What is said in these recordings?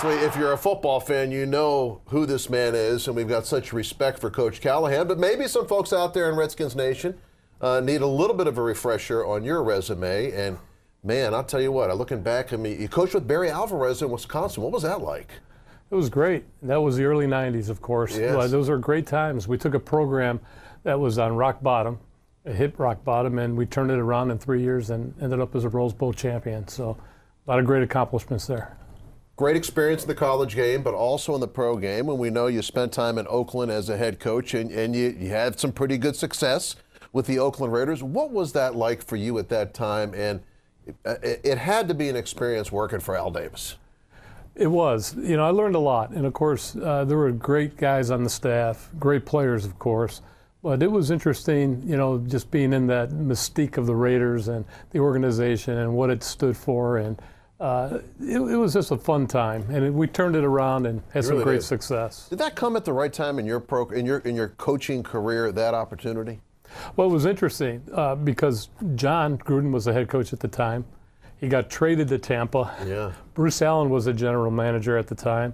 obviously, if you're a football fan, you know who this man is, and we've got such respect for Coach Callahan. But maybe some folks out there in Redskins Nation need a little bit of a refresher on your resume. And, man, I'll tell you what, looking back, I mean, you coached with Barry Alvarez in Wisconsin. What was that like? It was great. That was the early 90s, of course. Yes. Those were great times. We took a program that was on rock bottom, hit rock bottom, and we turned it around in 3 years and ended up as a Rose Bowl champion. So a lot of great accomplishments there. Great experience in the college game, but also in the pro game. And we know you spent time in Oakland as a head coach, and you had some pretty good success with the Oakland Raiders. What was that like for you at that time? And it had to be an experience working for Al Davis. It was. You know, I learned a lot. And, of course, there were great guys on the staff, great players, of course. But it was interesting, you know, just being in that mystique of the Raiders and the organization and what it stood for. And it was just a fun time. And we turned it around and had some great success. Did that come at the right time in your coaching career, that opportunity? Well, it was interesting because John Gruden was the head coach at the time. He got traded to Tampa. Yeah. Bruce Allen was the general manager at the time.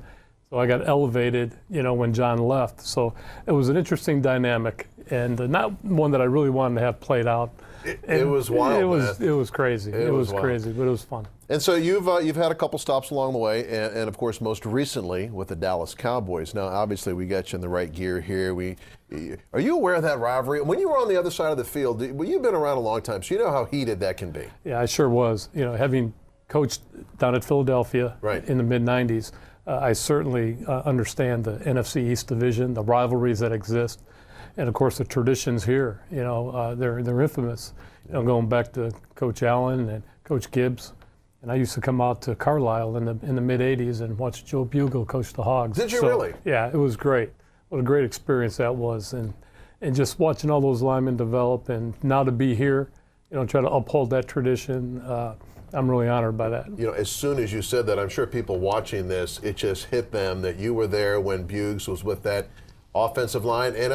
So I got elevated, you know, when John left. So it was an interesting dynamic and not one that I really wanted to have played out. It was wild. It was crazy. It was crazy, but it was fun. And so you've had a couple stops along the way, and of course most recently with the Dallas Cowboys. Now, obviously, we got you in the right gear here. Are you aware of that rivalry? When you were on the other side of the field, you've been around a long time, so you know how heated that can be. Yeah, I sure was. You know, having coached down at Philadelphia in the mid-'90s, I certainly understand the NFC East division, the rivalries that exist, and of course the traditions here. You know, they're infamous. You know, going back to Coach Allen and Coach Gibbs. And I used to come out to Carlisle in the mid-'80s and watch Joe Bugel coach the Hogs. Did you really? Yeah, it was great. What a great experience that was. And just watching all those linemen develop and now to be here, you know, try to uphold that tradition, I'm really honored by that. You know, as soon as you said that, I'm sure people watching this, it just hit them that you were there when Buggs was with that offensive line. And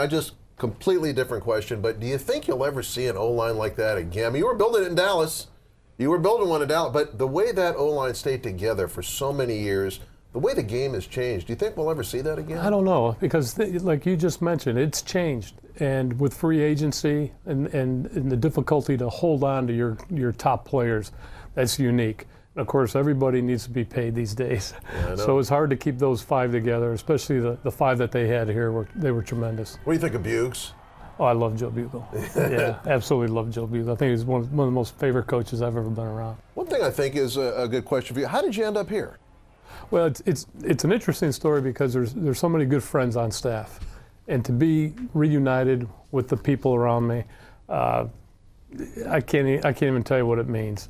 completely different question, but do you think you'll ever see an O-line like that again? I mean, you were building it in Dallas. You were building one in Dallas, but the way that O-line stayed together for so many years, the way the game has changed, do you think we'll ever see that again? I don't know, because like you just mentioned, it's changed. And with free agency and the difficulty to hold on to your top players, that's unique. And of course, everybody needs to be paid these days. Yeah, so it's hard to keep those five together, especially the five that they had here. They were tremendous. What do you think of Buggs? Oh, I love Joe Bugel. Yeah, absolutely love Joe Bugel. I think he's one of the most favorite coaches I've ever been around. One thing I think is a good question for you. How did you end up here? Well, it's an interesting story because there's so many good friends on staff, and to be reunited with the people around me, I can't even tell you what it means.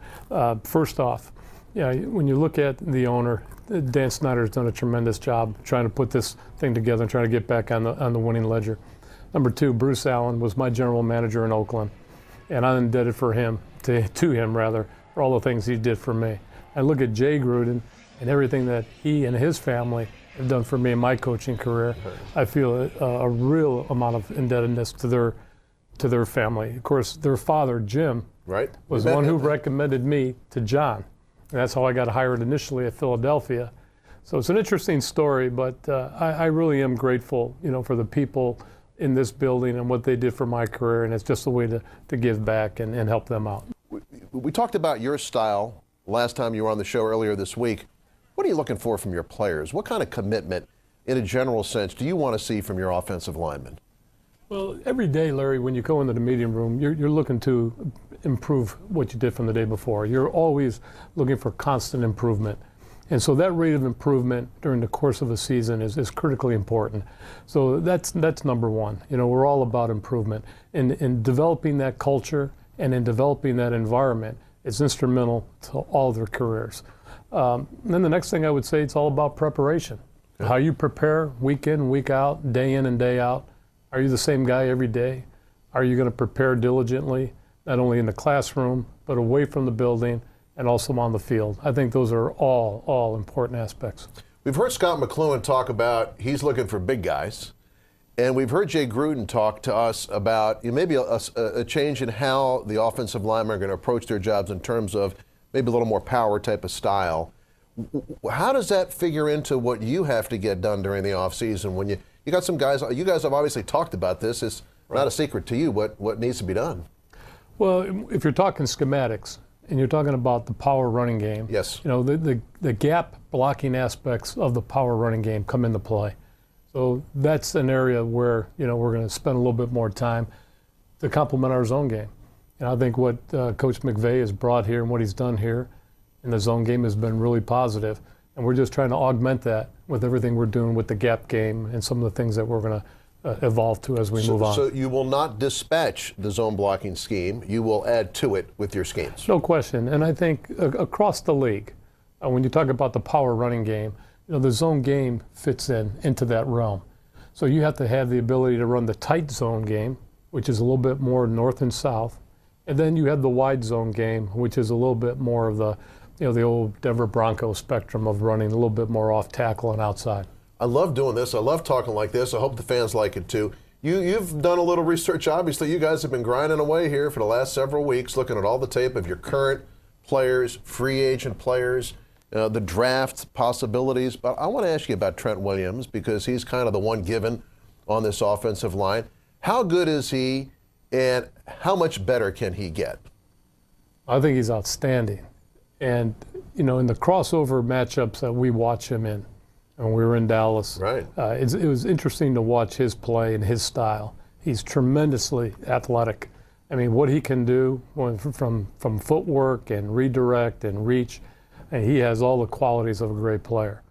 First off, yeah, when you look at the owner, Dan Snyder's done a tremendous job trying to put this thing together and trying to get back on the winning ledger. Number two, Bruce Allen was my general manager in Oakland, and I'm indebted to him for all the things he did for me. I look at Jay Gruden and everything that he and his family have done for me in my coaching career. I feel a real amount of indebtedness to their family. Of course, their father, Jim, was the one who recommended me to John. And that's how I got hired initially at Philadelphia. So it's an interesting story, but I really am grateful, you know, for the people in this building and what they did for my career, and it's just a way to give back and help them out. We talked about your style last time you were on the show earlier this week. What are you looking for from your players? What kind of commitment, in a general sense, do you want to see from your offensive linemen? Well, every day, Larry, when you go into the meeting room, you're looking to improve what you did from the day before. You're always looking for constant improvement. And so that rate of improvement during the course of a season is critically important. So that's number one. You know, we're all about improvement. In developing that culture and in developing that environment, it's instrumental to all their careers. Then the next thing I would say, it's all about preparation. Okay. How you prepare week in, week out, day in and day out. Are you the same guy every day? Are you going to prepare diligently, not only in the classroom, but away from the building, and also on the field? I think those are all important aspects. We've heard Scott McCloughan talk about he's looking for big guys, and we've heard Jay Gruden talk to us about maybe a change in how the offensive linemen are going to approach their jobs in terms of maybe a little more power type of style. How does that figure into what you have to get done during the offseason when you got some guys, you guys have obviously talked about this, it's not a secret to you what needs to be done? Well, if you're talking schematics and you're talking about the power running game, Yes. the gap blocking aspects of the power running game come into play. So that's an area where, we're going to spend a little bit more time to complement our zone game. And I think what Coach McVay has brought here and what he's done here in the zone game has been really positive. And we're just trying to augment that with everything we're doing with the gap game and some of the things that we're going to evolve to as we move on. So you will not dispatch the zone blocking scheme. You will add to it with your schemes. No question. And I think across the league, when you talk about the power running game, the zone game fits into that realm. So you have to have the ability to run the tight zone game, which is a little bit more north and south. And then you have the wide zone game, which is a little bit more of the old Denver Broncos spectrum of running a little bit more off tackle and outside. I love doing this. I love talking like this. I hope the fans like it too. You've done a little research. Obviously, you guys have been grinding away here for the last several weeks, looking at all the tape of your current players, free agent players, the draft possibilities. But I want to ask you about Trent Williams because he's kind of the one given on this offensive line. How good is he, and how much better can he get? I think he's outstanding. And, in the crossover matchups that we watch him in, when we were in Dallas, right. It was interesting to watch his play and his style. He's tremendously athletic. I mean, what he can do from footwork and redirect and reach, and he has all the qualities of a great player.